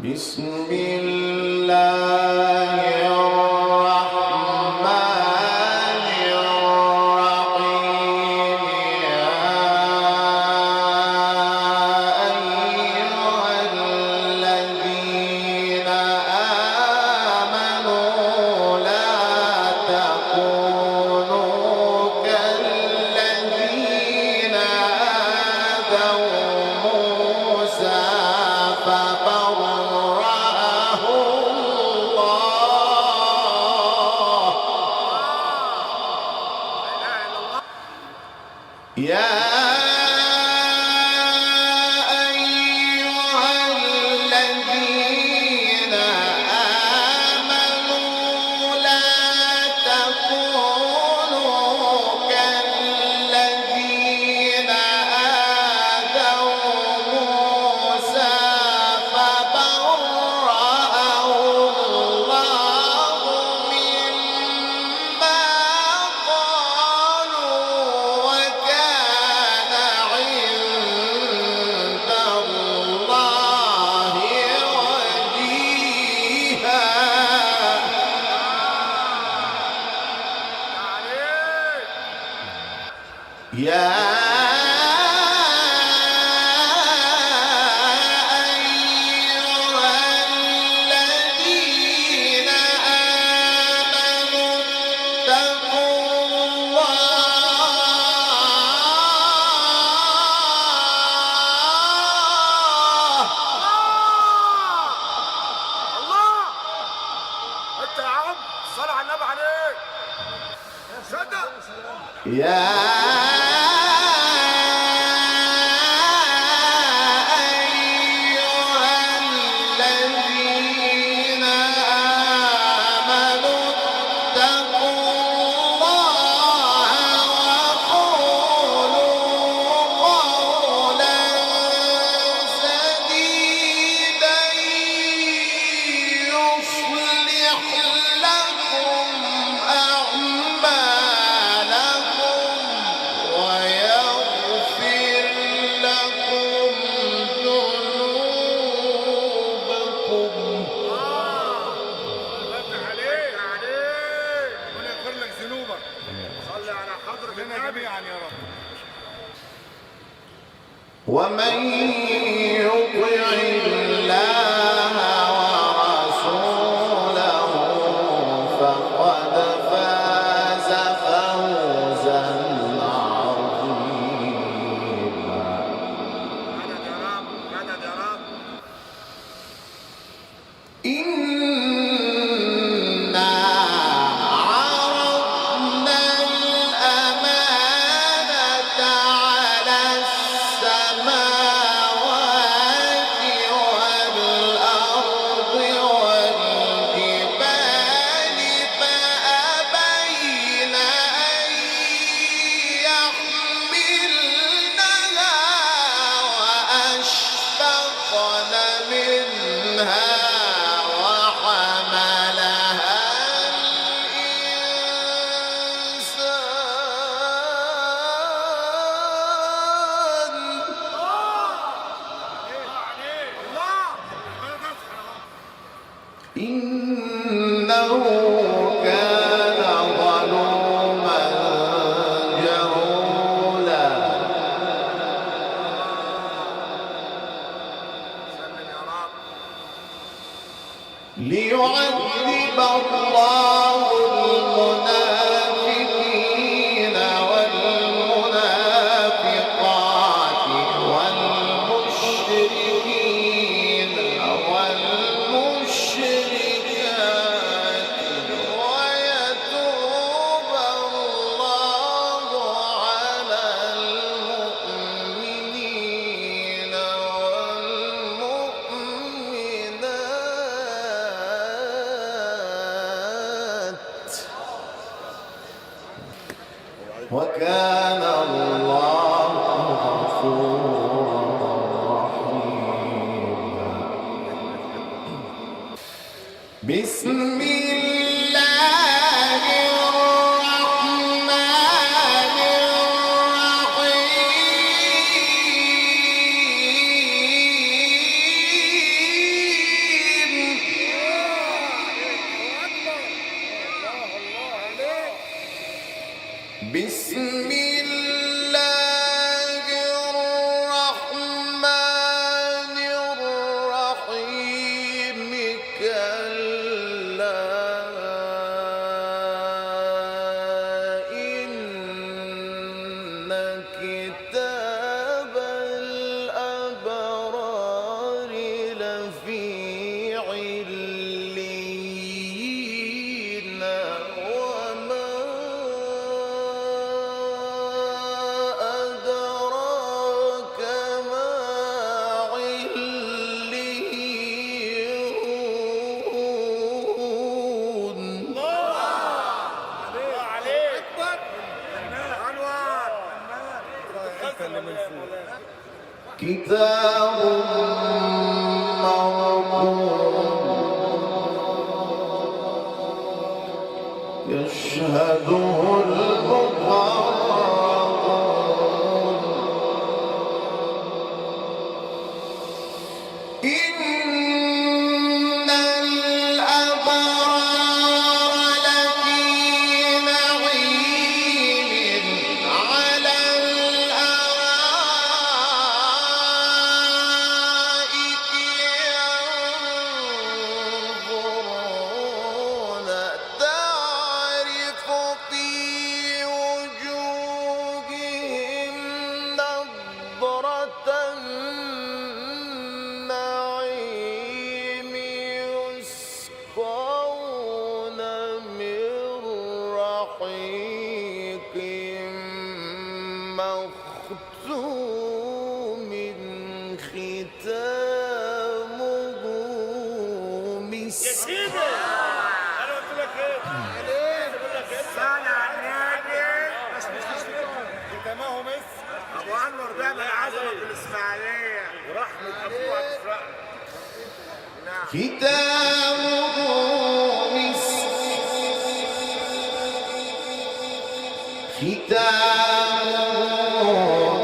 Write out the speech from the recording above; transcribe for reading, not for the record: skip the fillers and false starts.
بسم الله الرحمن الرحيم يا أيها الذين آمنوا لا تكونوا كالذين آذوا موسى فبرأه الله يا أيها الذين آمنوا لا تكونوا كالذين آذوا موسى فبرأه الله مما قالوا وكان عند الله وجيها يا أيها الذين آمنوا اتقوا الله انت يا عم صل على النبي عليك صدق يا أيها الذين آمنوا اتقوا الله وقولوا قولا سديدا يصلح لكم أعمالكم ويغفر لكم ذنوبكم فتح عليك ربنا يغفر لك ذنوبك صلي على حضرة النبي يعني يا رب ومن يطع الله ورسوله فقد فاز فوزا عظيما مدد يا رب مدد يا رب إنا عرضنا الأمانة على السماوات والأرض والجبال فأبين أن يحملنها وأشفقن منها وحملها الإنسان إنه كان ظلوما جهولا سلم يا رب ليعذب الله المنافقين والمنافقات والمشركين والمشركات ويتوب الله على المؤمنين والمؤمنات وكان الله غفورا رحيما بسم الله الرحمن الرحيم. في عليين وما أدراك ما عليون الله عليك اكبر انوار كتاب مرقوم يشهده المقربون إن الأبرار لفي نعيم على الأرائك ينظرون تعرف في وجوههم نضرة النعيم يسقون من رحيق مختوم ختامه مسك سيدي انا قلت لك ايه؟ قلت لك ايه؟ صانع النادي بس مش ختامه مسك ابو انور ده من عظمه في الاسماعيليه ورحمه ابوه هتفرقنا ختامه مسك ختامه